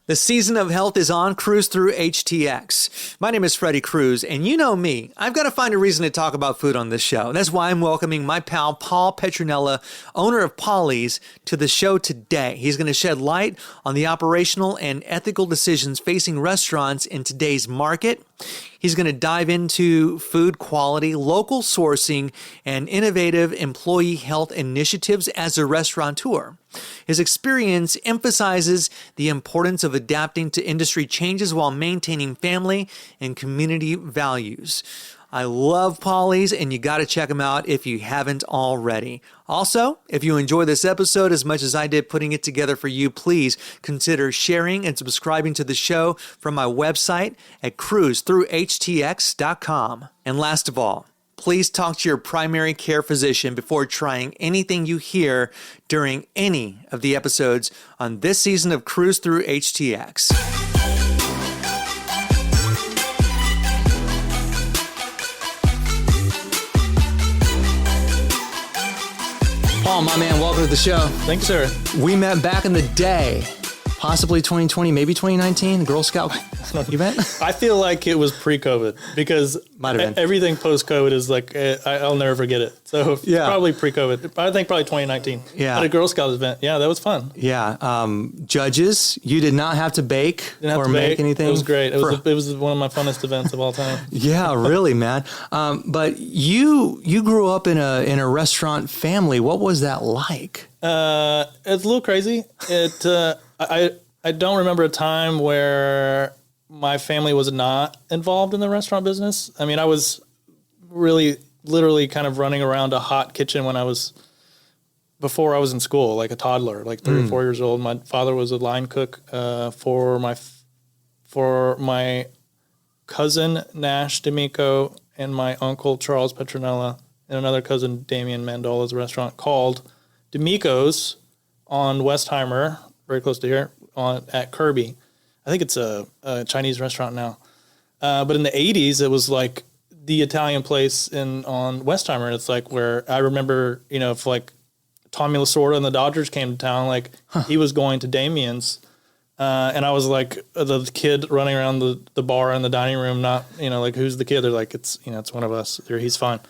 The season of health is on. Cruise through HTX. My name is Freddie Cruz, and you know me. I've got to find a reason to talk about food on this show. That's why I'm welcoming my pal, Paul Petronella, owner of Polly's, to the show today. He's going to shed light on the operational and ethical decisions facing restaurants in today's market. He's going to dive into food quality, local sourcing, and innovative employee health initiatives as a restaurateur. His experience emphasizes the importance of adapting to industry changes while maintaining family and community values. I love Polly's, and you got to check them out if you haven't already. Also, if you enjoy this episode as much as I did putting it together for you, please consider sharing and subscribing to the show from my website at cruisethroughhtx.com. And last of all, please talk to your primary care physician before trying anything you hear during any of the episodes on this season of Cruise Through HTX. Paul, my man, welcome to the show. Thanks, sir. We met back in the day, possibly 2020, maybe 2019, Girl Scout event. I feel like it was pre-COVID because everything post-COVID is like, I'll never forget it. So probably pre-COVID. I think probably 2019. Yeah. At a Girl Scout event. Yeah, that was fun. Yeah. Judges, you did not have to bake or make anything. It was great. It was one of my funnest events of all time. Yeah, really, man. But you grew up in a restaurant family. What was that like? It's a little crazy. I don't remember a time where my family was not involved in the restaurant business. I mean, I was really literally kind of running around a hot kitchen before I was in school, like a toddler, like 3 or 4 years old. My father was a line cook for my cousin Nash D'Amico and my uncle Charles Petronella and another cousin Damian Mandola's restaurant called D'Amico's on Westheimer, very close to here, at Kirby. I think it's a Chinese restaurant now. But in the 80s, it was like the Italian place on Westheimer. It's like where I remember, if like Tommy Lasorda and the Dodgers came to town, like he was going to Damien's. And I was like the kid running around the bar in the dining room, not, like who's the kid? They're like, it's one of us. He's fine.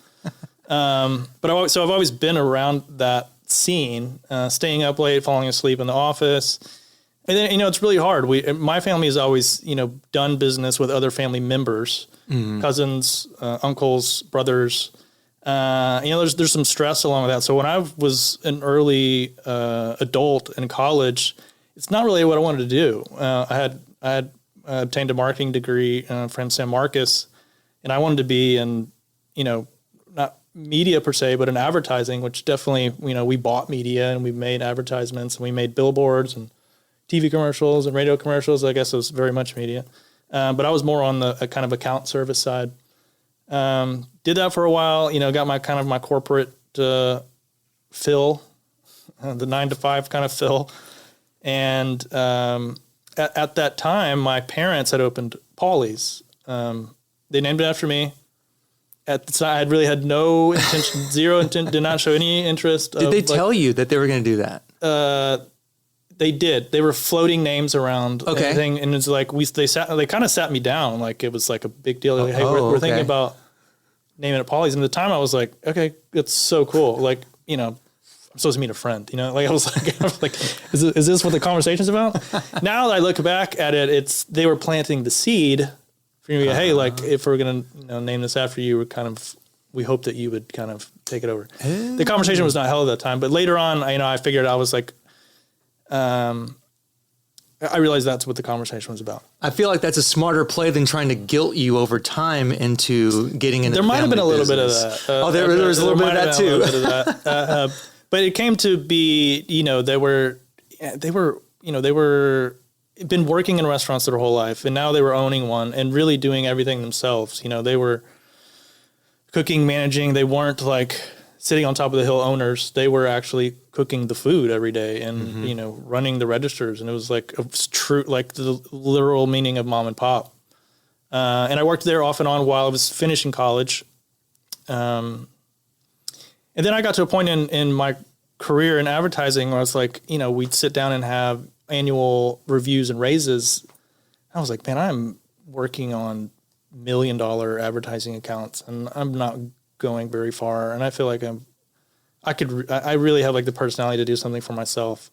But I've always been around that scene, staying up late, falling asleep in the office. And then, it's really hard. My family has always, done business with other family members, cousins, uncles, brothers. There's some stress along with that. So when I was an early adult in college, it's not really what I wanted to do. I had obtained a marketing degree from San Marcos, and I wanted to be in, not media per se, but in advertising, which definitely, we bought media and we made advertisements and we made billboards and TV commercials and radio commercials. I guess it was very much media. But I was more on the kind of account service side. Did that for a while, got my corporate fill, the 9-to-5 kind of fill. And at that time, my parents had opened Polly's. They named it after me. At the time, I really had no intention, zero intent, did not show any interest. Did they tell you that they were going to do that? They did. They were floating names around. Okay. Everything, and it's like they kind of sat me down, like it was like a big deal. Like, hey, we're thinking about naming it Polly's. And at the time, I was like, okay, it's so cool. Like, I'm supposed to meet a friend. Like I was like, is this what the conversation's about? Now that I look back at it, they were planting the seed for me. Hey, like if we're gonna name this after you, we hope that you would kind of take it over. The conversation was not held at that time, but later on, I figured I was like. I realized that's what the conversation was about. I feel like that's a smarter play than trying to guilt you over time into getting into. There might have been a little bit of that. There was a little bit of that too. But it came to be, they were been working in restaurants their whole life, and now they were owning one and really doing everything themselves. They were cooking, managing. They weren't like sitting on top of the hill owners. They were actually cooking the food every day and, running the registers. And it was like true, like the literal meaning of mom and pop. And I worked there off and on while I was finishing college. And then I got to a point in my career in advertising where I was like, we'd sit down and have annual reviews and raises, I was like, man, I'm working on $1 million advertising accounts and I'm not going very far. And I feel like I really have like the personality to do something for myself.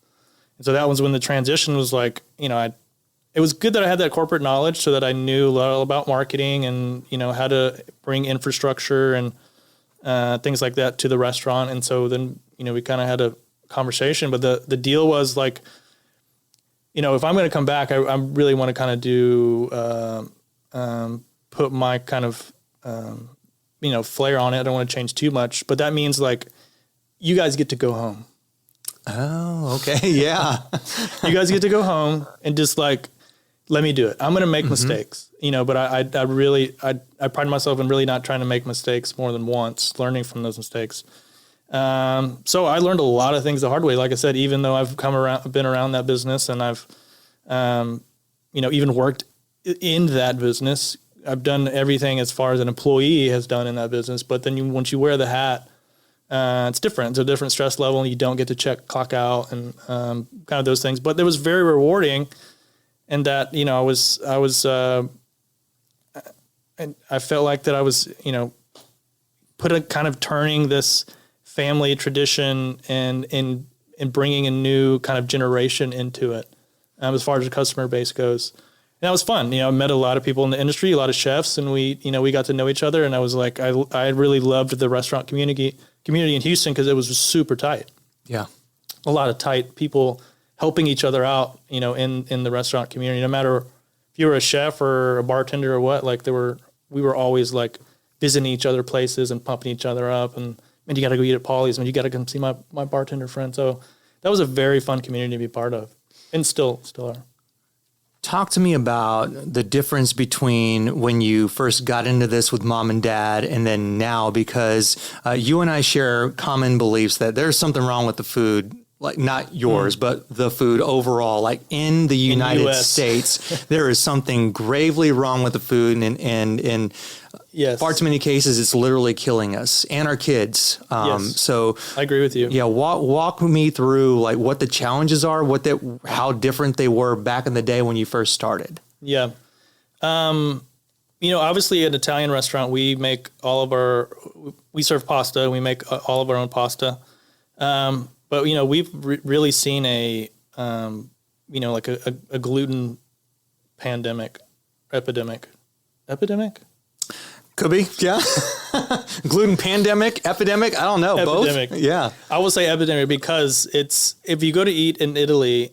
And so that was when the transition was like, it was good that I had that corporate knowledge so that I knew a lot about marketing and, how to bring infrastructure and things like that to the restaurant. And so then, we kind of had a conversation, but the deal was like, if I'm going to come back, I really want to kind of do, put my kind of, flair on it. I don't want to change too much, but that means like you guys get to go home. Oh, okay. Yeah. You guys get to go home and just like, let me do it. I'm going to make mistakes, but I pride myself in really not trying to make mistakes more than once, learning from those mistakes. So I learned a lot of things the hard way. Like I said, even though I've been around that business and I've, even worked in that business, I've done everything as far as an employee has done in that business. But then once you wear the hat, it's different. It's a different stress level and you don't get to clock out and, kind of those things, but it was very rewarding. And that, I felt like that I was, kind of turning this family tradition and bringing a new kind of generation into it, as far as the customer base goes. And that was fun. I met a lot of people in the industry, a lot of chefs, and we got to know each other. And I was like, I really loved the restaurant community in Houston because it was super tight. Yeah. A lot of tight people helping each other out, in the restaurant community, no matter if you were a chef or a bartender or what, like we were always like visiting each other places and pumping each other up and you got to go eat at Polly's and you got to come see my bartender friend. So that was a very fun community to be part of and still are. Talk to me about the difference between when you first got into this with mom and dad and then now, because you and I share common beliefs that there's something wrong with the food. Like not yours, but the food overall, like in the United States, there is something gravely wrong with the food. And yes, far too many cases, it's literally killing us and our kids. Yes. So I agree with you. Yeah. Walk me through like what the challenges are, how different they were back in the day when you first started. Yeah. Obviously an Italian restaurant, we make we serve pasta. We make all of our own pasta. But, we've really seen a gluten epidemic. Could be. Yeah. Gluten pandemic, epidemic. I don't know. Epidemic. Both. Yeah. I will say epidemic because if you go to eat in Italy,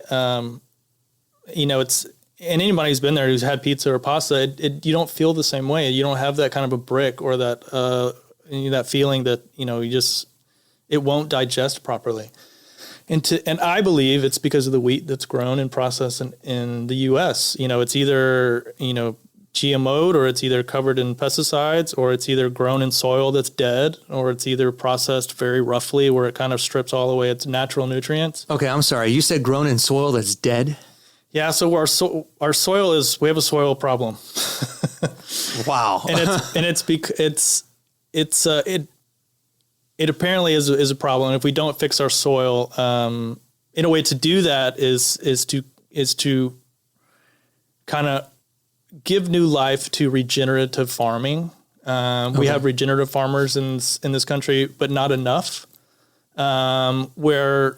it's, and anybody who's been there who's had pizza or pasta, you don't feel the same way. You don't have that kind of a brick or that, that feeling that, it won't digest properly. And I believe it's because of the wheat that's grown and processed in the U.S. It's either, GMO'd or it's either covered in pesticides or it's either grown in soil that's dead or it's either processed very roughly where it kind of strips all away its natural nutrients. Okay, I'm sorry. You said grown in soil that's dead? Yeah, so our soil we have a soil problem. Wow. It apparently is a problem. And if we don't fix our soil, in a way to do that is to kind of give new life to regenerative farming. We have regenerative farmers in this country, but not enough, where,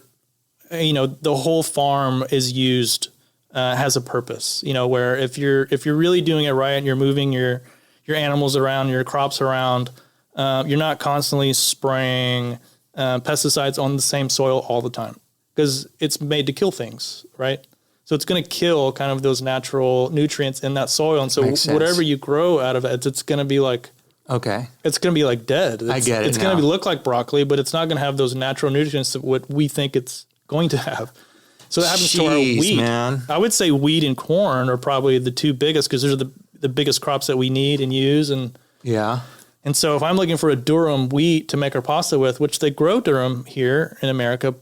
the whole farm is used, has a purpose, where if you're really doing it right and you're moving your animals around, your crops around, you're not constantly spraying pesticides on the same soil all the time because it's made to kill things, right? So it's going to kill kind of those natural nutrients in that soil. And so whatever you grow out of it, it's going to be like, it's going to be like dead. I get it. It's going to look like broccoli, but it's not going to have those natural nutrients that what we think it's going to have. So that happens to our wheat. Man. I would say wheat and corn are probably the two biggest because those are the biggest crops that we need and use. And yeah. And so if I'm looking for a durum wheat to make our pasta with, which they grow durum here in America,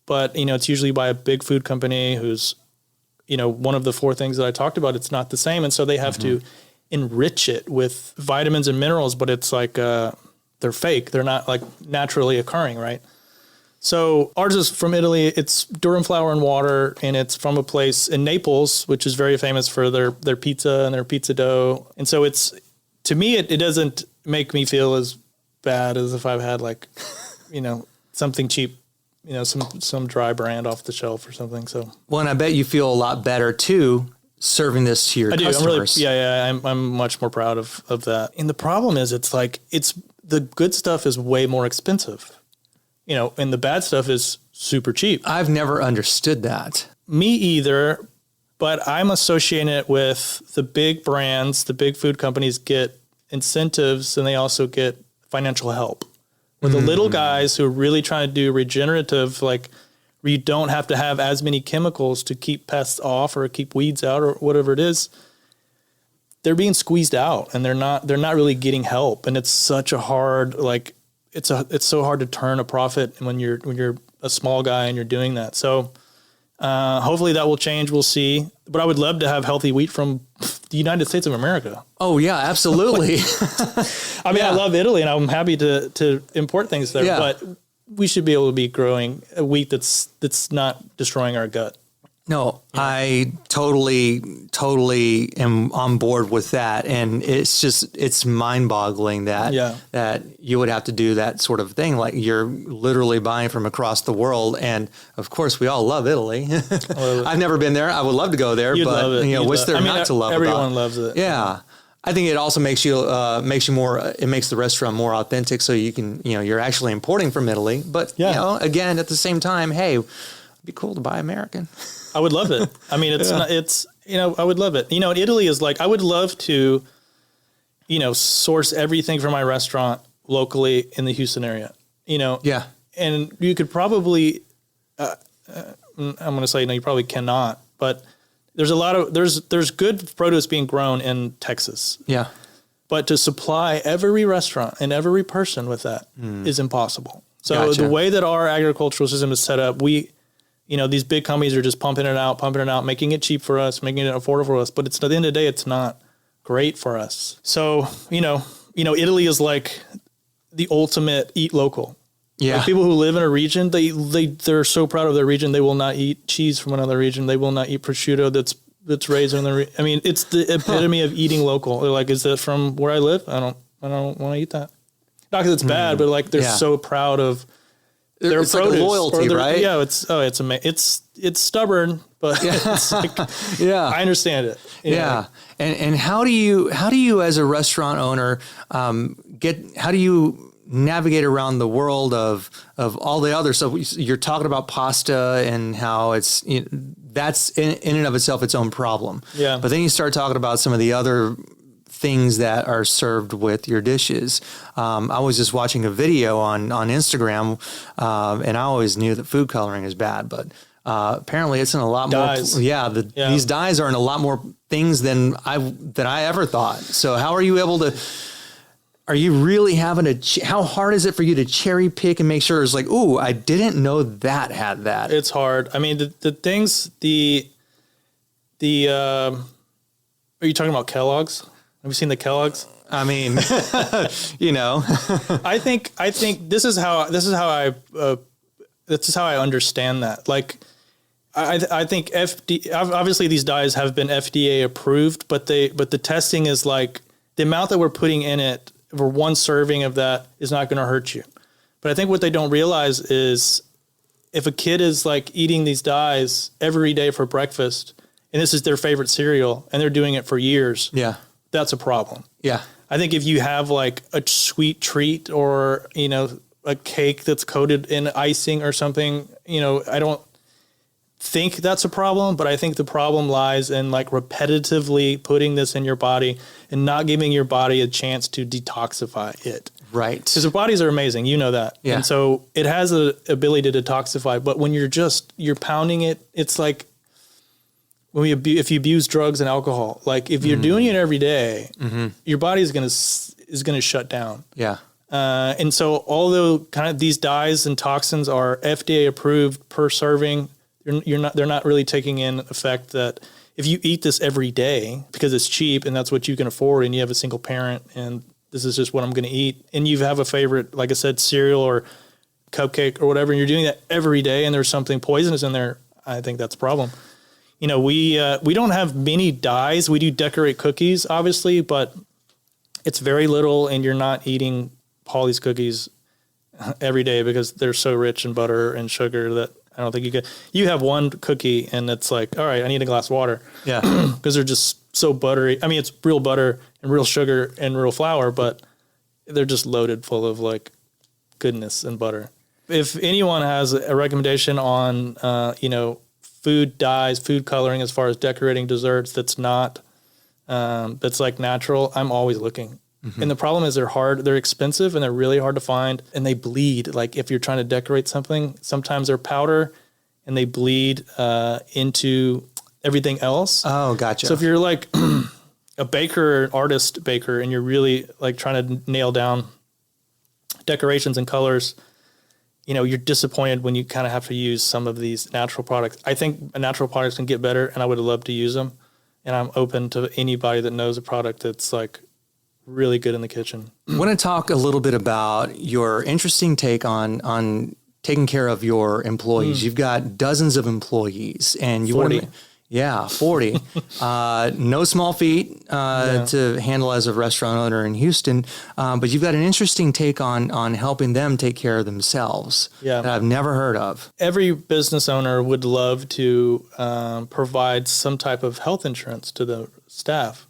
but, it's usually by a big food company who's, one of the four things that I talked about, it's not the same. And so they have to enrich it with vitamins and minerals, but it's like, they're fake. They're not like naturally occurring. Right. So ours is from Italy. It's durum flour and water, and it's from a place in Naples, which is very famous for their pizza and their pizza dough. And so it's, to me, it doesn't make me feel as bad as if I've had like, something cheap, some dry brand off the shelf or something. So, well, and I bet you feel a lot better too, serving this to your customers. I'm much more proud of that. And the problem is, the good stuff is way more expensive, and the bad stuff is super cheap. I've never understood that. Me either, but I'm associating it with the big brands. The big food companies get incentives, and they also get financial help. Where the little guys who are really trying to do regenerative, like where you don't have to have as many chemicals to keep pests off or keep weeds out or whatever it is, they're being squeezed out, and they're not really getting help. And it's such a hard, it's so hard to turn a profit when you're a small guy and you're doing that. So hopefully that will change. We'll see. But I would love to have healthy wheat from the United States of America. Oh yeah, absolutely. I love Italy, and I'm happy to import things there, but we should be able to be growing a wheat that's not destroying our gut. No, I totally am on board with that. And it's mind boggling that you would have to do that sort of thing. Like you're literally buying from across the world. And of course we all love Italy. I've never been there. I would love to go there, what's there not to love? Everyone loves it. Yeah. I think it also makes you more, it makes the restaurant more authentic. So you can, you're actually importing from Italy, but again, at the same time, hey, it'd be cool to buy American. I would love it. I mean, I would love it. Italy is I would love to, source everything for my restaurant locally in the Houston area, Yeah. And you could probably, I'm going to say, no, you probably cannot, but there's there's good produce being grown in Texas. Yeah. But to supply every restaurant and every person with that is impossible. So Gotcha. The way that our agricultural system is set up, these big companies are just pumping it out, making it cheap for us, making it affordable for us. But at the end of the day, it's not great for us. So, Italy is like the ultimate eat local. Yeah. Like people who live in a region, they're so proud of their region. They will not eat cheese from another region. They will not eat prosciutto that's raised in the it's the epitome of eating local. They're like, is that from where I live? I don't want to eat that. Not because it's bad, but they're so proud of their it's produce, like a loyalty, right? Yeah, it's amazing. It's stubborn, but it's I understand it. Yeah. And how do you as a restaurant owner how do you navigate around the world of all the other stuff? You're talking about pasta and how it's that's in and of itself its own problem. Yeah. But then you start talking about some of the other things that are served with your dishes. I was just watching a video on Instagram, and I always knew that food coloring is bad, but apparently it's in a lot dyes. more. These dyes are in a lot more things than I ever thought. So how are you able to? Are you really having how hard is it for you to cherry pick and make sure it's like, ooh, I didn't know that had that? It's hard. I mean, the things, are you talking about Kellogg's? Have you seen the Kellogg's? I mean, I think this is how I understand that. Like, I think obviously these dyes have been FDA approved, but the testing is like the amount that we're putting in it for one serving of that is not going to hurt you. But I think what they don't realize is if a kid is like eating these dyes every day for breakfast, and this is their favorite cereal, and they're doing it for years, that's a problem. Yeah. I think if you have like a sweet treat or, a cake that's coated in icing or something, I don't think that's a problem, but I think the problem lies in like repetitively putting this in your body and not giving your body a chance to detoxify it. Right. Because our bodies are amazing. You know that. Yeah. And so it has the ability to detoxify, but when you're pounding it, it's like if you abuse drugs and alcohol, like if you're doing it every day, your body is going to shut down. Yeah. And so although kind of these dyes and toxins are FDA approved per serving, they're not really taking in effect that if you eat this every day because it's cheap and that's what you can afford and you have a single parent and this is just what I'm going to eat and you have a favorite, like I said, cereal or cupcake or whatever, and you're doing that every day and there's something poisonous in there, I think that's a problem. We don't have many dyes. We do decorate cookies, obviously, but it's very little, and you're not eating Polly's cookies every day because they're so rich in butter and sugar that I don't think you could. You have one cookie and it's like, all right, I need a glass of water. Yeah. Because they're just so buttery. I mean, it's real butter and real sugar and real flour, but they're just loaded full of like goodness and butter. If anyone has a recommendation on, food dyes, food coloring, as far as decorating desserts, that's not, that's like natural, I'm always looking. Mm-hmm. And the problem is they're expensive and they're really hard to find and they bleed. Like if you're trying to decorate something, sometimes they're powder and they bleed into everything else. Oh, gotcha. So if you're like a baker, an artist baker, and you're really like trying to nail down decorations and colors, you're disappointed when you kind of have to use some of these natural products. I think natural products can get better and I would love to use them. And I'm open to anybody that knows a product that's like really good in the kitchen. I want to talk a little bit about your interesting take on taking care of your employees. You've got dozens of employees and you 40. want to... Yeah, 40. No small feat to handle as a restaurant owner in Houston. But you've got an interesting take on helping them take care of themselves that I've never heard of. Every business owner would love to provide some type of health insurance to the staff.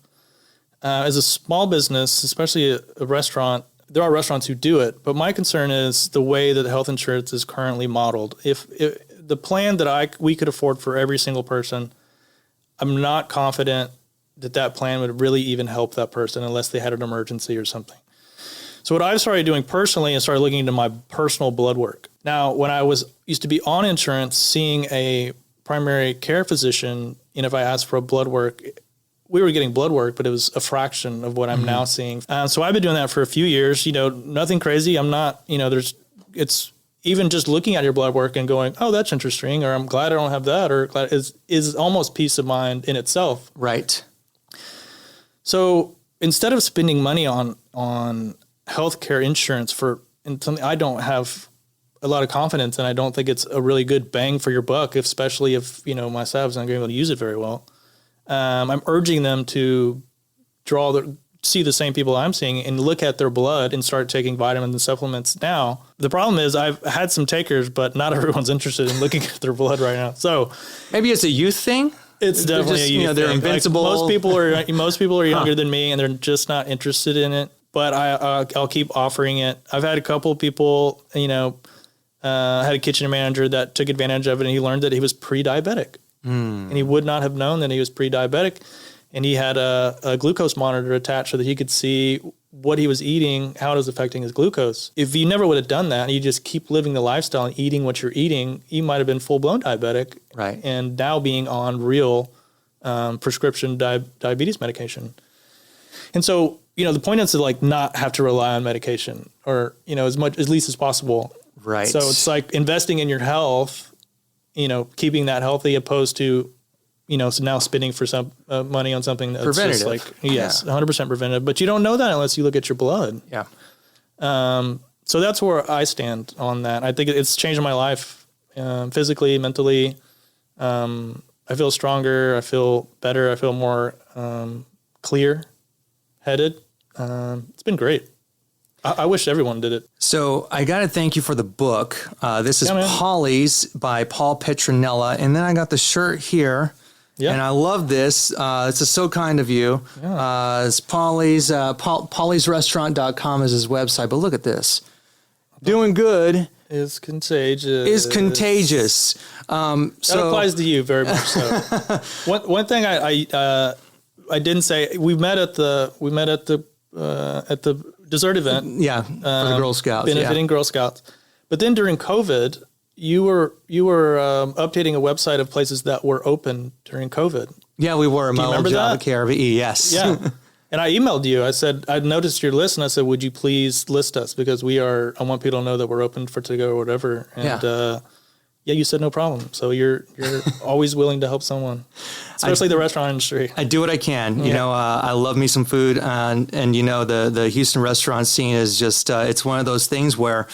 As a small business, especially a restaurant, there are restaurants who do it. But my concern is the way that health insurance is currently modeled. If the plan that we could afford for every single person, I'm not confident that plan would really even help that person unless they had an emergency or something. So what I've started doing personally is started looking into my personal blood work. Now, when I used to be on insurance, seeing a primary care physician, if I asked for a blood work, we were getting blood work, but it was a fraction of what I'm now seeing. So I've been doing that for a few years, nothing crazy. I'm not, it's even just looking at your blood work and going, oh, that's interesting, or I'm glad I don't have that, or glad is almost peace of mind in itself. Right. So instead of spending money on healthcare insurance in something I don't have a lot of confidence in, I don't think it's a really good bang for your buck, especially if, my staff's not going to be able to use it very well. I'm urging them to see the same people I'm seeing and look at their blood and start taking vitamins and supplements now. The problem is I've had some takers, but not everyone's interested in looking at their blood right now. So maybe it's a youth thing. It's definitely a youth thing. They're invincible. Like most people are younger than me and they're just not interested in it, but I'll keep offering it. I've had a couple of people, had a kitchen manager that took advantage of it and he learned that he was pre-diabetic and he would not have known that he was pre-diabetic. And he had a glucose monitor attached so that he could see what he was eating, how it was affecting his glucose. If you never would have done that and you just keep living the lifestyle and eating what you're eating, you might have been full-blown diabetic. Right. And now being on real prescription diabetes medication. And so, the point is to like not have to rely on medication or, as least as possible. Right. So it's like investing in your health, keeping that healthy opposed to so now spending for some money on something that's preventative. Just like, 100% preventative. But you don't know that unless you look at your blood. Yeah. So that's where I stand on that. I think it's changed my life physically, mentally. I feel stronger. I feel better. I feel more clear-headed. It's been great. I wish everyone did it. So I got to thank you for the book. This is Polly's by Paul Petronella. And then I got the shirt here. Yeah. And I love this. This is so kind of you. Yeah. It's Polly's, pollysrestaurant.com is his website. But look at this. Doing good is contagious. That applies to you very much so. One thing I didn't say, we met at the dessert event. Yeah, for the Girl Scouts. Benefiting Girl Scouts. But then during COVID, you were updating a website of places that were open during COVID. Yeah, we were. Do you remember that? KRVE, yes. Yeah. And I emailed you. I said, I noticed your list, and I said, would you please list us? Because I want people to know that we're open for to-go or whatever. And you said no problem. So you're always willing to help someone, especially the restaurant industry. I do what I can. Yeah. I love me some food. And the Houston restaurant scene is just, it's one of those things where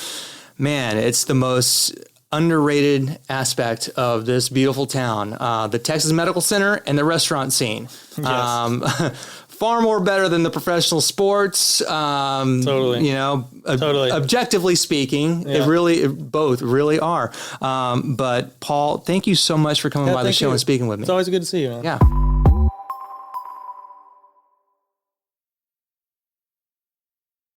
Man, it's the most underrated aspect of this beautiful town. The Texas Medical Center and the restaurant scene. Yes. Far more better than the professional sports. Totally. You know, Totally. objectively speaking, Yeah. both really are. But Paul, thank you so much for coming by the thank show you. and speaking with me. It's always good to see you, man. Yeah.